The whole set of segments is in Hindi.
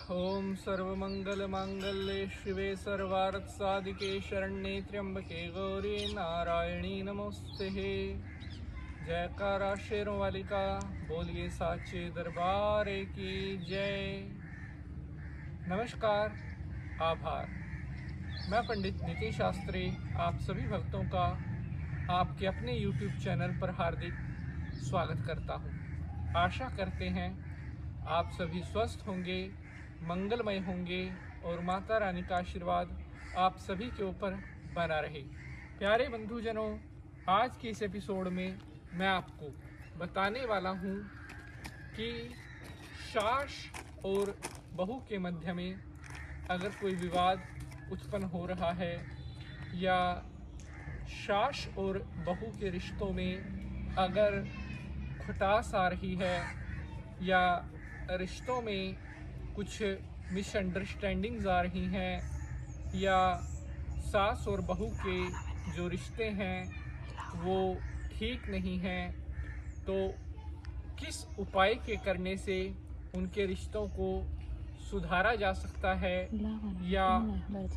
ओम सर्वमंगलमांगल्ये शिवे सर्वार्थसाधिके शरण्ये त्र्यंबके गौरी नारायणी नमोस्तुते। जयकारा शेरों वाली का बोलिए साचे दरबार की जय। नमस्कार, आभार। मैं पंडित नितिन शास्त्री आप सभी भक्तों का आपके अपने YouTube चैनल पर हार्दिक स्वागत करता हूँ। आशा करते हैं आप सभी स्वस्थ होंगे, मंगलमय होंगे और माता रानी का आशीर्वाद आप सभी के ऊपर बना रहे। प्यारे बंधुजनों, आज के इस एपिसोड में मैं आपको बताने वाला हूँ कि सास और बहू के मध्य में अगर कोई विवाद उत्पन्न हो रहा है या सास और बहू के रिश्तों में अगर खटास आ रही है या रिश्तों में कुछ मिसअंडरस्टैंडिंग्स आ रही हैं या सास और बहू के जो रिश्ते हैं वो ठीक नहीं हैं, तो किस उपाय के करने से उनके रिश्तों को सुधारा जा सकता है या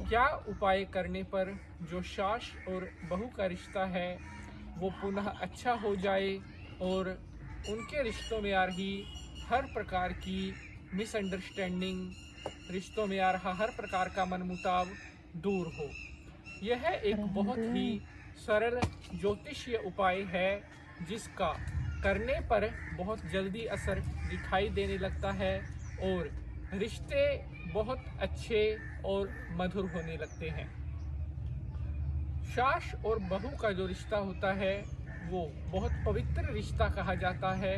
क्या उपाय करने पर जो सास और बहू का रिश्ता है वो पुनः अच्छा हो जाए और उनके रिश्तों में आ रही हर प्रकार की मिसअंडरस्टैंडिंग, रिश्तों में आ रहा हर प्रकार का मनमुटाव दूर हो। यह एक बहुत ही सरल ज्योतिषीय उपाय है जिसका करने पर बहुत जल्दी असर दिखाई देने लगता है और रिश्ते बहुत अच्छे और मधुर होने लगते हैं। सास और बहू का जो रिश्ता होता है वो बहुत पवित्र रिश्ता कहा जाता है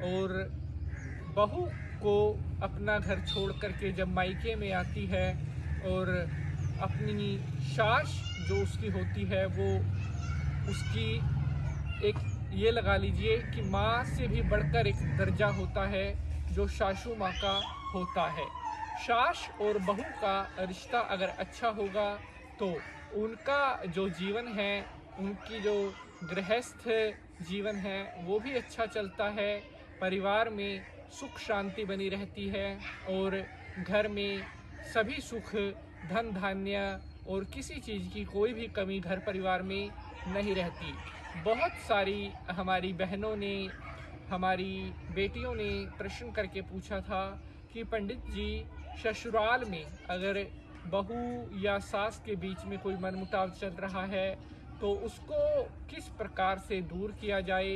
और बहू को अपना घर छोड़ करके जब मायके में आती है और अपनी सास जो उसकी होती है वो उसकी एक ये लगा लीजिए कि माँ से भी बढ़कर एक दर्जा होता है जो सासू माँ का होता है। सास और बहू का रिश्ता अगर अच्छा होगा तो उनका जो जीवन है, उनकी जो गृहस्थ जीवन है वो भी अच्छा चलता है। परिवार में सुख शांति बनी रहती है और घर में सभी सुख, धन धान्य और किसी चीज़ की कोई भी कमी घर परिवार में नहीं रहती। बहुत सारी हमारी बहनों ने, हमारी बेटियों ने प्रश्न करके पूछा था कि पंडित जी, ससुराल में अगर बहू या सास के बीच में कोई मनमुटाव चल रहा है तो उसको किस प्रकार से दूर किया जाए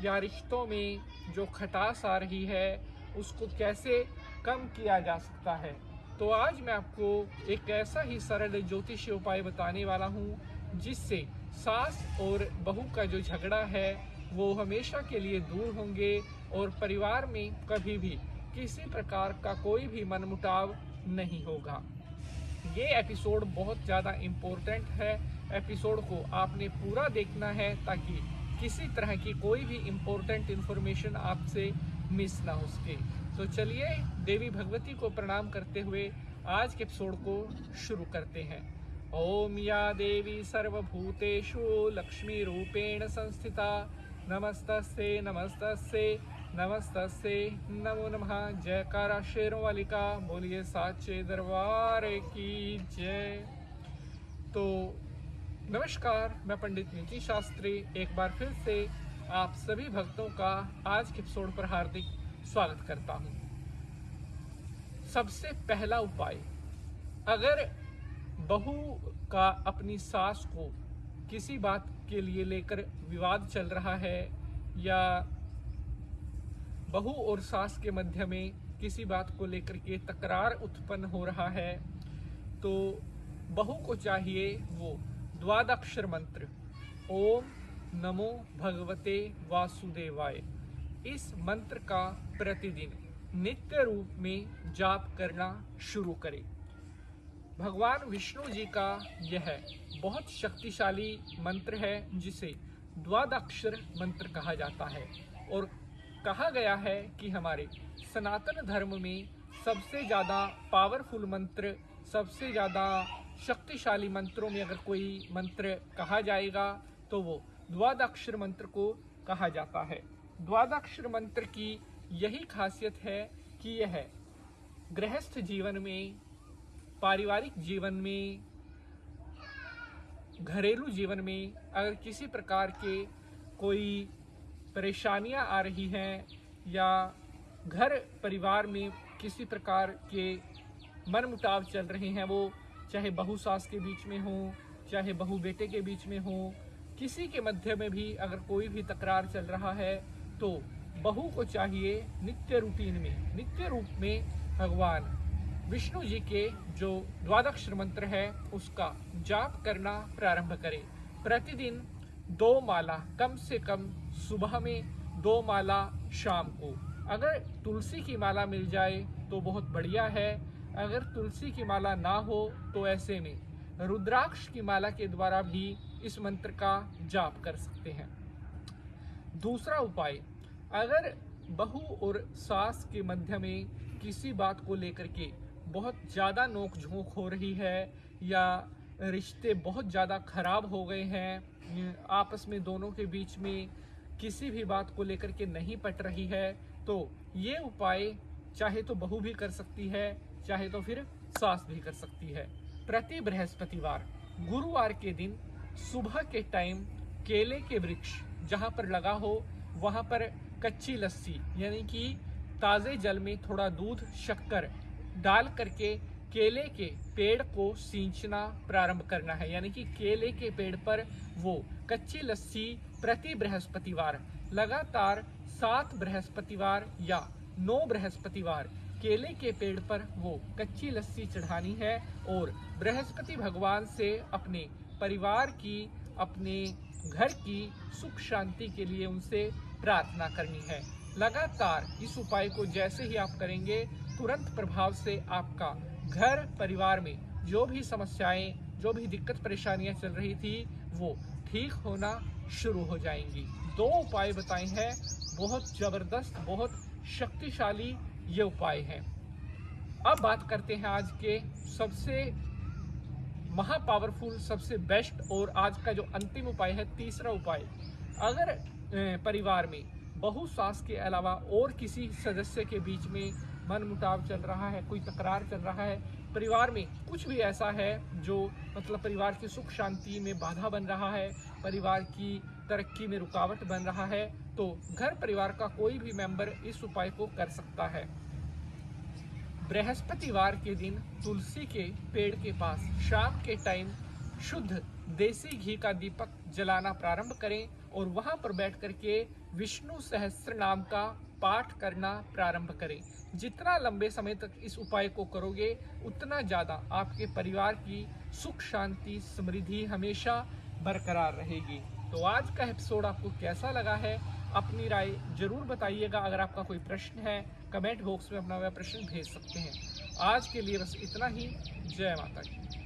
या रिश्तों में जो खटास आ रही है उसको कैसे कम किया जा सकता है। तो आज मैं आपको एक ऐसा ही सरल ज्योतिषीय उपाय बताने वाला हूँ जिससे सास और बहू का जो झगड़ा है वो हमेशा के लिए दूर होंगे और परिवार में कभी भी किसी प्रकार का कोई भी मनमुटाव नहीं होगा। ये एपिसोड बहुत ज़्यादा इम्पोर्टेंट है। एपिसोड को आपने पूरा देखना है ताकि किसी तरह की कोई भी इम्पोर्टेंट इन्फॉर्मेशन आपसे मिस ना हो सके। तो चलिए देवी भगवती को प्रणाम करते हुए आज के एपिसोड को शुरू करते हैं। ओम या देवी सर्वभूतेषु लक्ष्मी रूपेण संस्थिता नमस्तस्ते नमस्तस्ते नमस्तस्ते नमो नमः। जयकारा शेरों वाली का बोलिए साचे दरबार की जय। तो नमस्कार, मैं पंडित नितिन शास्त्री एक बार फिर से आप सभी भक्तों का आज के एपिसोड पर हार्दिक स्वागत करता हूं। सबसे पहला उपाय, अगर बहू का अपनी सास को किसी बात के लिए लेकर विवाद चल रहा है या बहू और सास के मध्य में किसी बात को लेकर के तकरार उत्पन्न हो रहा है, तो बहू को चाहिए वो द्वादक्षर मंत्र ओम नमो भगवते वासुदेवाय, इस मंत्र का प्रतिदिन नित्य रूप में जाप करना शुरू करें। भगवान विष्णु जी का यह बहुत शक्तिशाली मंत्र है जिसे द्वादक्षर मंत्र कहा जाता है और कहा गया है कि हमारे सनातन धर्म में सबसे ज़्यादा पावरफुल मंत्र, सबसे ज़्यादा शक्तिशाली मंत्रों में अगर कोई मंत्र कहा जाएगा तो वो द्वादक्षर मंत्र को कहा जाता है। द्वादक्षर मंत्र की यही खासियत है कि यह गृहस्थ जीवन में, पारिवारिक जीवन में, घरेलू जीवन में अगर किसी प्रकार के कोई परेशानियां आ रही हैं या घर परिवार में किसी प्रकार के मनमुटाव चल रहे हैं, वो चाहे बहू सास के बीच में हो, चाहे बहू बेटे के बीच में हो, किसी के मध्य में भी अगर कोई भी तकरार चल रहा है, तो बहू को चाहिए नित्य रूटीन में, नित्य रूप में भगवान विष्णु जी के जो द्वादश मंत्र है उसका जाप करना प्रारंभ करें। प्रतिदिन 2 माला, कम से कम सुबह में 2 माला, शाम को। अगर तुलसी की माला मिल जाए तो बहुत बढ़िया है। अगर तुलसी की माला ना हो तो ऐसे में रुद्राक्ष की माला के द्वारा भी इस मंत्र का जाप कर सकते हैं। दूसरा उपाय, अगर बहू और सास के मध्य में किसी बात को लेकर के बहुत ज़्यादा नोक झोंक हो रही है या रिश्ते बहुत ज़्यादा खराब हो गए हैं, आपस में दोनों के बीच में किसी भी बात को लेकर के नहीं पट रही है, तो ये उपाय चाहे तो बहू भी कर सकती है, चाहे तो फिर सास भी कर सकती है। प्रति बृहस्पतिवार, गुरुवार के दिन सुबह के टाइम केले के वृक्ष जहाँ पर लगा हो वहाँ पर कच्ची लस्सी यानी कि ताज़े जल में थोड़ा दूध, शक्कर डाल करके केले के पेड़ को सींचना प्रारंभ करना है। यानी कि केले के पेड़ पर वो कच्ची लस्सी प्रति बृहस्पतिवार लगातार 7 बृहस्पतिवार या 9 बृहस्पतिवार केले के पेड़ पर वो कच्ची लस्सी चढ़ानी है और बृहस्पति भगवान से अपने परिवार की, अपने घर की सुख शांति के लिए उनसे प्रार्थना करनी है। लगातार इस उपाय को जैसे ही आप करेंगे, तुरंत प्रभाव से आपका घर परिवार में जो भी समस्याएं, जो भी दिक्कत परेशानियां चल रही थी, वो ठीक होना शुरू हो जाएंगी। 2 उपाय बताए हैं, बहुत जबरदस्त, बहुत शक्तिशाली ये उपाय हैं। अब बात करते हैं आज के सबसे महापावरफुल, सबसे बेस्ट और आज का जो अंतिम उपाय है, तीसरा उपाय। अगर परिवार में बहू सास के अलावा और किसी सदस्य के बीच में मनमुटाव चल रहा है, कोई तकरार चल रहा है, परिवार में कुछ भी ऐसा है जो मतलब परिवार की सुख शांति में बाधा बन रहा है, परिवार की तरक्की में रुकावट बन रहा है, तो घर परिवार का कोई भी मेंबर इस उपाय को कर सकता है। बृहस्पतिवार के दिन तुलसी के पेड़ के पास शाम के टाइम शुद्ध देसी घी का दीपक जलाना प्रारंभ करें और वहां पर बैठ करके विष्णु सहस्त्र नाम का पाठ करना प्रारंभ करें। जितना लंबे समय तक इस उपाय को करोगे, उतना ज़्यादा आपके परिवार की सुख शांति समृद्धि हमेशा बरकरार रहेगी। तो आज का एपिसोड आपको कैसा लगा है, अपनी राय जरूर बताइएगा। अगर आपका कोई प्रश्न है, कमेंट बॉक्स में अपना वह प्रश्न भेज सकते हैं। आज के लिए बस इतना ही। जय माता दी।